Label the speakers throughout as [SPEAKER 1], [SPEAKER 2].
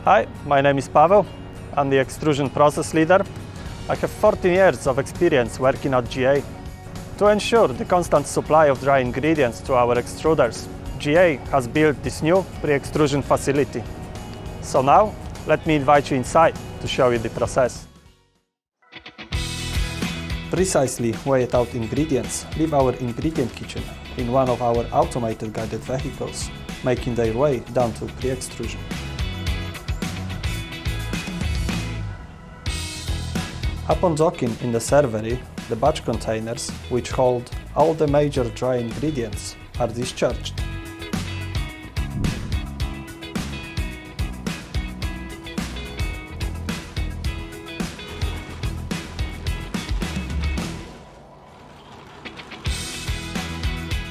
[SPEAKER 1] Hi, my name is Paweł. I'm the extrusion process leader. I have 14 years of experience working at GA. To ensure the constant supply of dry ingredients to our extruders, GA has built this new pre-extrusion facility. So now, let me invite you inside to show you the process. Precisely weighed out ingredients leave our ingredient kitchen in one of our automated guided vehicles, making their way down to pre-extrusion. Upon docking in the servery, the batch containers, which hold all the major dry ingredients, are discharged.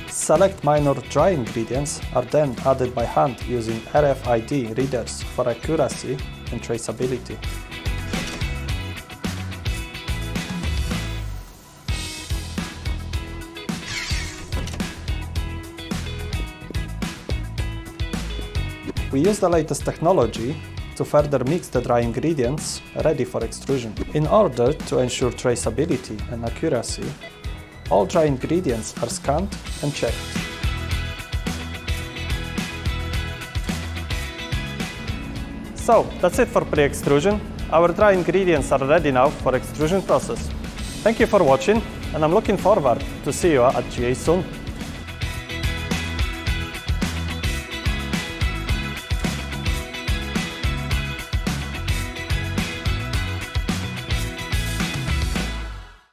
[SPEAKER 1] Select minor dry ingredients are then added by hand using RFID readers for accuracy and traceability. We use the latest technology to further mix the dry ingredients ready for extrusion. In order to ensure traceability and accuracy, all dry ingredients are scanned and checked. So, that's it for pre-extrusion. Our dry ingredients are ready now for extrusion process. Thank you for watching, and I'm looking forward to see you at GA soon.